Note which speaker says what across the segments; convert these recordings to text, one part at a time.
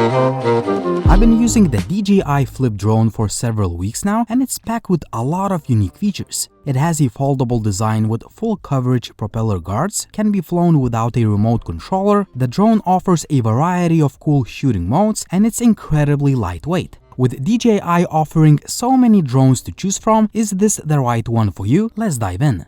Speaker 1: I've been using the DJI Flip drone for several weeks now, and it's packed with a lot of unique features. It has a foldable design with full coverage propeller guards, can be flown without a remote controller, the drone offers a variety of cool shooting modes, and it's incredibly lightweight. With DJI offering so many drones to choose from, is this the right one for you? Let's dive in.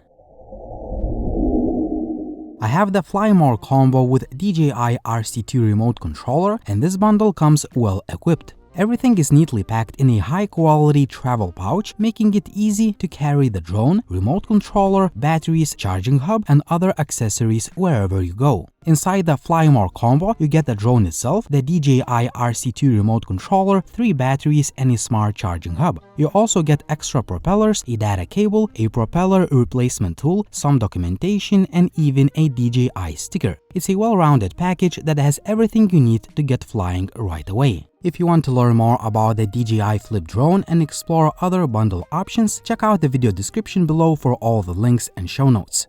Speaker 1: I have the Fly More combo with DJI RC2 remote controller, and this bundle comes well equipped. Everything is neatly packed in a high-quality travel pouch, making it easy to carry the drone, remote controller, batteries, charging hub, and other accessories wherever you go. Inside the Fly More combo, you get the drone itself, the DJI RC2 remote controller, 3 batteries, and a smart charging hub. You also get extra propellers, a data cable, a propeller replacement tool, some documentation, and even a DJI sticker. It's a well-rounded package that has everything you need to get flying right away. If you want to learn more about the DJI Flip drone and explore other bundle options, check out the video description below for all the links and show notes.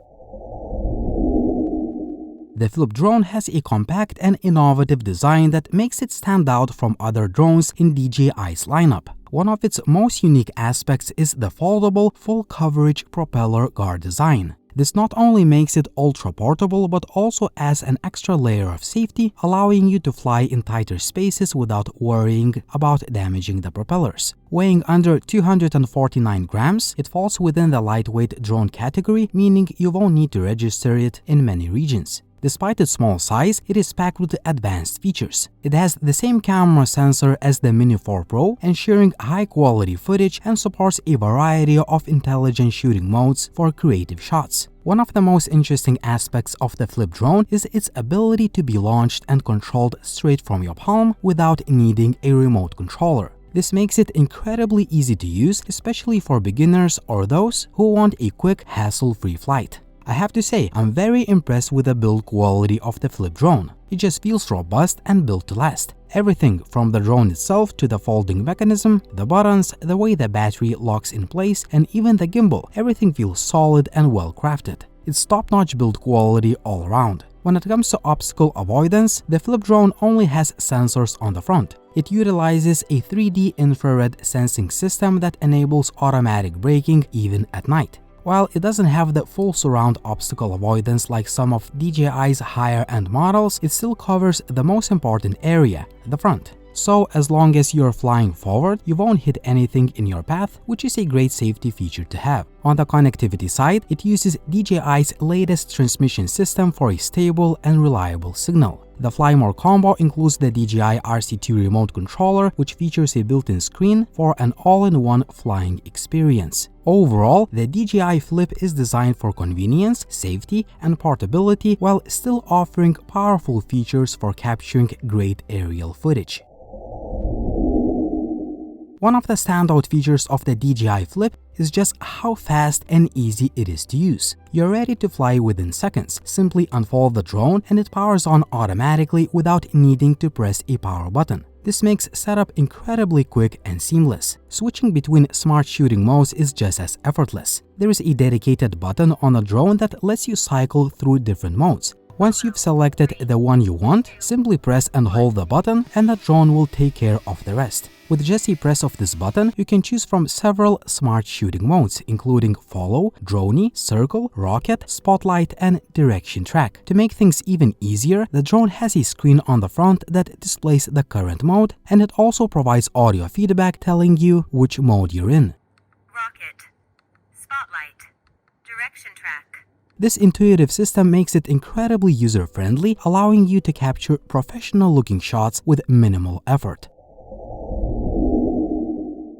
Speaker 1: The Flip drone has a compact and innovative design that makes it stand out from other drones in DJI's lineup. One of its most unique aspects is the foldable, full-coverage propeller guard design. This not only makes it ultra-portable but also adds an extra layer of safety, allowing you to fly in tighter spaces without worrying about damaging the propellers. Weighing under 249 grams, it falls within the lightweight drone category, meaning you won't need to register it in many regions. Despite its small size, it is packed with advanced features. It has the same camera sensor as the Mini 4 Pro, ensuring high-quality footage, and supports a variety of intelligent shooting modes for creative shots. One of the most interesting aspects of the Flip drone is its ability to be launched and controlled straight from your palm without needing a remote controller. This makes it incredibly easy to use, especially for beginners or those who want a quick, hassle-free flight. I have to say, I'm very impressed with the build quality of the Flip drone. It just feels robust and built to last. Everything from the drone itself to the folding mechanism, the buttons, the way the battery locks in place, and even the gimbal, everything feels solid and well crafted. It's top-notch build quality all around. When it comes to obstacle avoidance, the Flip drone only has sensors on the front. It utilizes a 3D infrared sensing system that enables automatic braking even at night. While it doesn't have the full surround obstacle avoidance like some of DJI's higher-end models, it still covers the most important area, the front. So as long as you're flying forward, you won't hit anything in your path, which is a great safety feature to have. On the connectivity side, it uses DJI's latest transmission system for a stable and reliable signal. The Fly More combo includes the DJI RC2 remote controller, which features a built-in screen for an all-in-one flying experience. Overall, the DJI Flip is designed for convenience, safety, and portability while still offering powerful features for capturing great aerial footage. One of the standout features of the DJI Flip is just how fast and easy it is to use. You're ready to fly within seconds. Simply unfold the drone and it powers on automatically without needing to press a power button. This makes setup incredibly quick and seamless. Switching between smart shooting modes is just as effortless. There is a dedicated button on the drone that lets you cycle through different modes. Once you've selected the one you want, simply press and hold the button and the drone will take care of the rest. With just a press of this button, you can choose from several smart shooting modes, including follow, droney, circle, rocket, spotlight, and direction track. To make things even easier, the drone has a screen on the front that displays the current mode, and it also provides audio feedback telling you which mode you're in.
Speaker 2: Rocket, spotlight, direction track.
Speaker 1: This intuitive system makes it incredibly user-friendly, allowing you to capture professional-looking shots with minimal effort.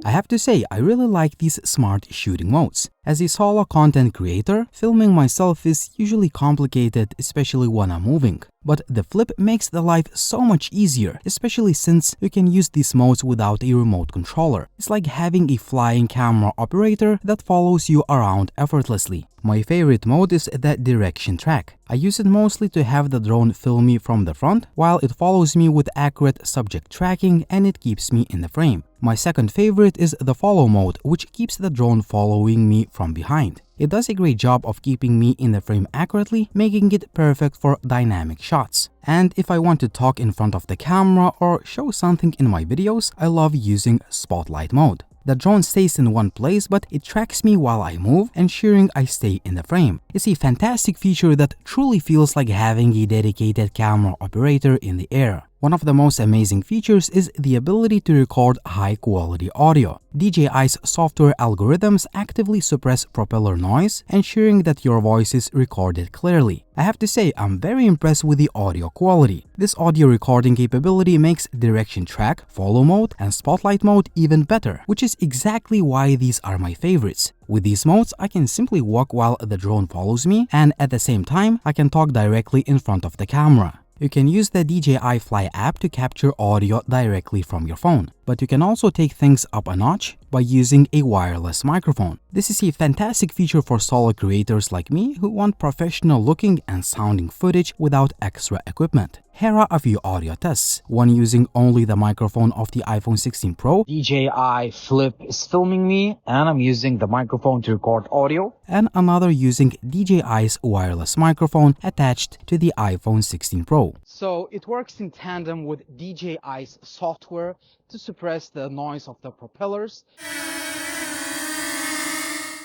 Speaker 1: I have to say, I really like these smart shooting modes. As a solo content creator, filming myself is usually complicated, especially when I'm moving. But the Flip makes the life so much easier, especially since you can use these modes without a remote controller. It's like having a flying camera operator that follows you around effortlessly. My favorite mode is the direction track. I use it mostly to have the drone film me from the front, while it follows me with accurate subject tracking and it keeps me in the frame. My second favorite is the follow mode, which keeps the drone following me from behind. It does a great job of keeping me in the frame accurately, making it perfect for dynamic shots. And if I want to talk in front of the camera or show something in my videos, I love using spotlight mode. The drone stays in one place, but it tracks me while I move, ensuring I stay in the frame. It's a fantastic feature that truly feels like having a dedicated camera operator in the air. One of the most amazing features is the ability to record high-quality audio. DJI's software algorithms actively suppress propeller noise, ensuring that your voice is recorded clearly. I have to say, I'm very impressed with the audio quality. This audio recording capability makes direction track, follow mode, and spotlight mode even better, which is exactly why these are my favorites. With these modes, I can simply walk while the drone follows me, and at the same time, I can talk directly in front of the camera. You can use the DJI Fly app to capture audio directly from your phone, but you can also take things up a notch by using a wireless microphone. This is a fantastic feature for solo creators like me who want professional looking and sounding footage without extra equipment. Here are a few audio tests, one using only the microphone of the iPhone 16 Pro.
Speaker 3: DJI Flip is filming me and I'm using the microphone to record audio.
Speaker 1: And another using DJI's wireless microphone attached to the iPhone 16 Pro.
Speaker 3: So it works in tandem with DJI's software to suppress the noise of the propellers.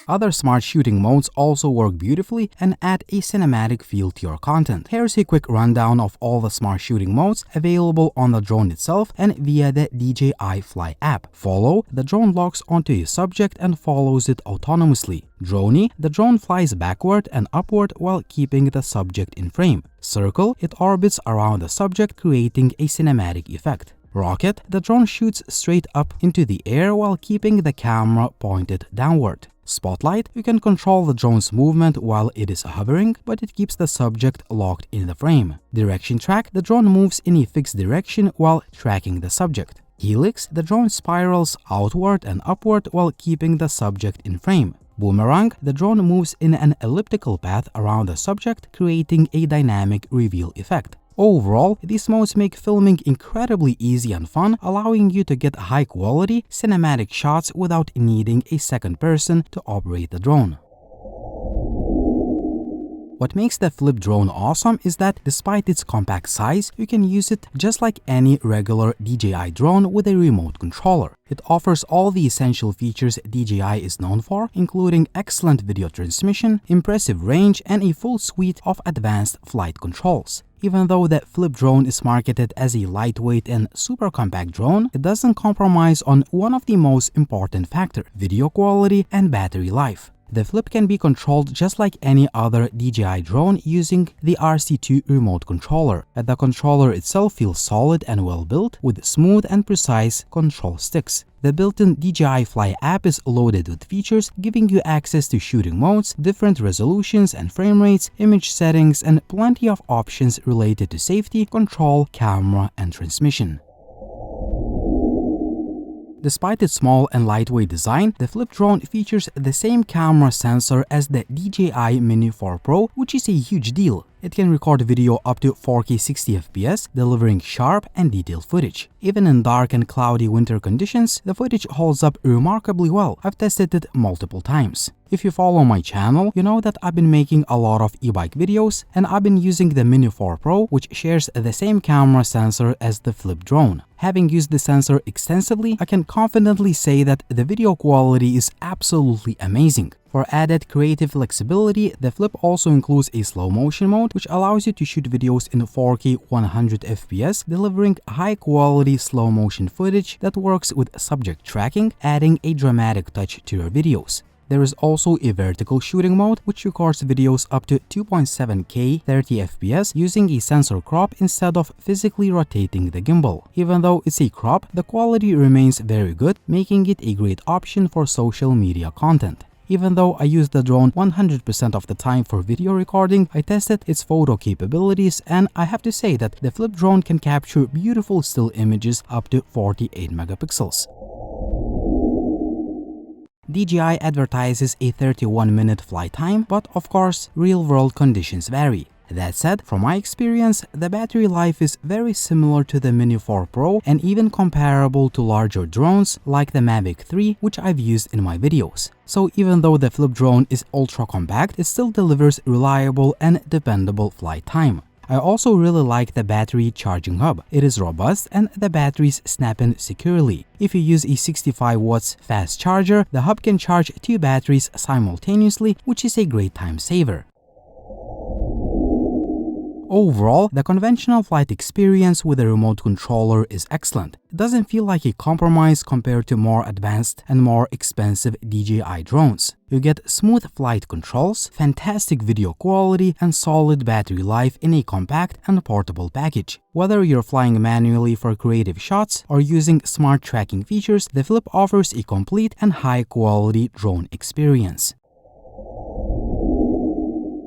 Speaker 1: Other smart shooting modes also work beautifully and add a cinematic feel to your content. Here's a quick rundown of all the smart shooting modes available on the drone itself and via the DJI Fly app. Follow, the drone locks onto a subject and follows it autonomously. Droney, the drone flies backward and upward while keeping the subject in frame. Circle, it orbits around the subject, creating a cinematic effect. Rocket, the drone shoots straight up into the air while keeping the camera pointed downward. Spotlight, you can control the drone's movement while it is hovering, but it keeps the subject locked in the frame. Direction track, the drone moves in a fixed direction while tracking the subject. Helix, the drone spirals outward and upward while keeping the subject in frame. Boomerang, the drone moves in an elliptical path around the subject, creating a dynamic reveal effect. Overall, these modes make filming incredibly easy and fun, allowing you to get high-quality, cinematic shots without needing a second person to operate the drone. What makes the Flip drone awesome is that despite its compact size, you can use it just like any regular DJI drone with a remote controller. It offers all the essential features DJI is known for, including excellent video transmission, impressive range, and a full suite of advanced flight controls. Even though the Flip drone is marketed as a lightweight and super compact drone, it doesn't compromise on one of the most important factors: video quality and battery life. The Flip can be controlled just like any other DJI drone using the RC2 remote controller, and the controller itself feels solid and well built with smooth and precise control sticks. The built-in DJI Fly app is loaded with features, giving you access to shooting modes, different resolutions and frame rates, image settings, and plenty of options related to safety, control, camera, and transmission. Despite its small and lightweight design, the Flip drone features the same camera sensor as the DJI Mini 4 Pro, which is a huge deal. It can record video up to 4K 60fps, delivering sharp and detailed footage. Even in dark and cloudy winter conditions, the footage holds up remarkably well. I've tested it multiple times. If you follow my channel, you know that I've been making a lot of e-bike videos, and I've been using the Mini 4 Pro, which shares the same camera sensor as the Flip drone. Having used the sensor extensively, I can confidently say that the video quality is absolutely amazing. For added creative flexibility, the Flip also includes a slow motion mode, which allows you to shoot videos in 4K 100fps, delivering high-quality slow motion footage that works with subject tracking, adding a dramatic touch to your videos. There is also a vertical shooting mode, which records videos up to 2.7K 30fps using a sensor crop instead of physically rotating the gimbal. Even though it's a crop, the quality remains very good, making it a great option for social media content. Even though I use the drone 100% of the time for video recording, I tested its photo capabilities, and I have to say that the Flip drone can capture beautiful still images up to 48 megapixels. DJI advertises a 31-minute flight time, but of course, real-world conditions vary. That said, from my experience, the battery life is very similar to the Mini 4 Pro and even comparable to larger drones like the Mavic 3, which I've used in my videos. So even though the flip drone is ultra compact, it still delivers reliable and dependable flight time. I also really like the battery charging hub. It is robust and the batteries snap in securely. If you use a 65 watts fast charger, the hub can charge 2 batteries simultaneously, which is a great time saver. Overall, the conventional flight experience with a remote controller is excellent. It doesn't feel like a compromise compared to more advanced and more expensive DJI drones. You get smooth flight controls, fantastic video quality, and solid battery life in a compact and portable package. Whether you're flying manually for creative shots or using smart tracking features, the Flip offers a complete and high-quality drone experience.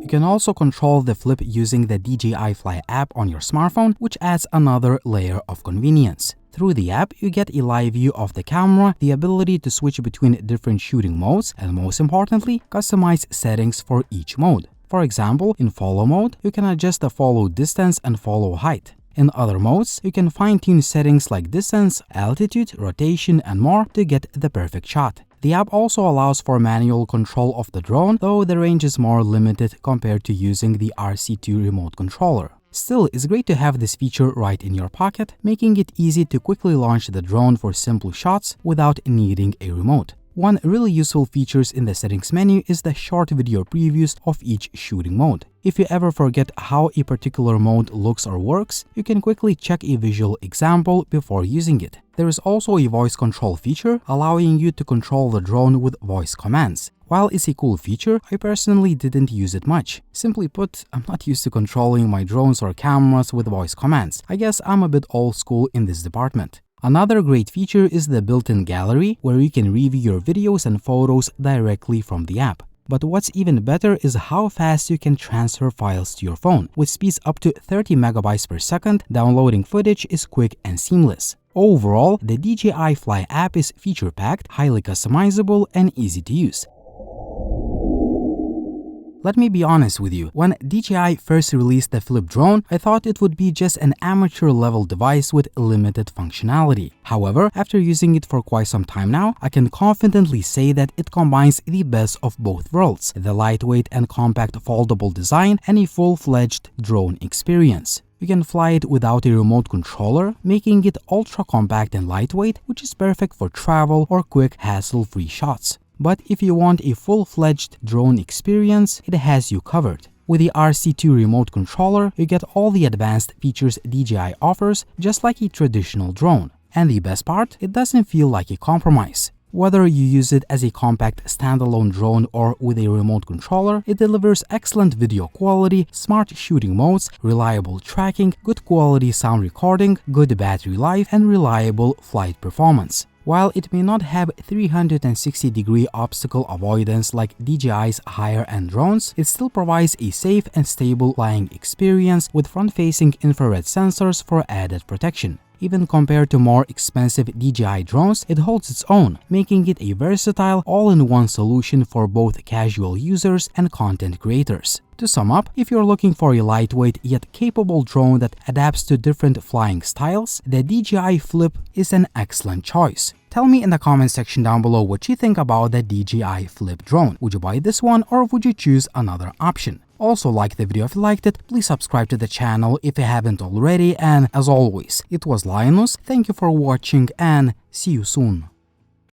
Speaker 1: You can also control the Flip using the DJI Fly app on your smartphone, which adds another layer of convenience. Through the app, you get a live view of the camera, the ability to switch between different shooting modes, and most importantly, customize settings for each mode. For example, in follow mode, you can adjust the follow distance and follow height. In other modes, you can fine-tune settings like distance, altitude, rotation, and more to get the perfect shot. The app also allows for manual control of the drone, though the range is more limited compared to using the RC2 remote controller. Still, it's great to have this feature right in your pocket, making it easy to quickly launch the drone for simple shots without needing a remote. One really useful feature in the settings menu is the short video previews of each shooting mode. If you ever forget how a particular mode looks or works, you can quickly check a visual example before using it. There is also a voice control feature, allowing you to control the drone with voice commands. While it's a cool feature, I personally didn't use it much. Simply put, I'm not used to controlling my drones or cameras with voice commands. I guess I'm a bit old school in this department. Another great feature is the built-in gallery, where you can review your videos and photos directly from the app. But what's even better is how fast you can transfer files to your phone. With speeds up to 30 megabytes per second, downloading footage is quick and seamless. Overall, the DJI Fly app is feature-packed, highly customizable, and easy to use. Let me be honest with you, when DJI first released the Flip drone, I thought it would be just an amateur-level device with limited functionality. However, after using it for quite some time now, I can confidently say that it combines the best of both worlds, the lightweight and compact foldable design and a full-fledged drone experience. You can fly it without a remote controller, making it ultra-compact and lightweight, which is perfect for travel or quick, hassle-free shots. But if you want a full-fledged drone experience, it has you covered. With the RC2 remote controller, you get all the advanced features DJI offers, just like a traditional drone. And the best part, it doesn't feel like a compromise. Whether you use it as a compact standalone drone or with a remote controller, it delivers excellent video quality, smart shooting modes, reliable tracking, good quality sound recording, good battery life, and reliable flight performance. While it may not have 360-degree obstacle avoidance like DJI's higher-end drones, it still provides a safe and stable flying experience with front-facing infrared sensors for added protection. Even compared to more expensive DJI drones, it holds its own, making it a versatile, all-in-one solution for both casual users and content creators. To sum up, if you're looking for a lightweight yet capable drone that adapts to different flying styles, the DJI Flip is an excellent choice. Tell me in the comment section down below what you think about the DJI Flip drone. Would you buy this one or would you choose another option? Also, like the video if you liked it, please subscribe to the channel if you haven't already, and as always, it was Linus, thank you for watching and see you soon.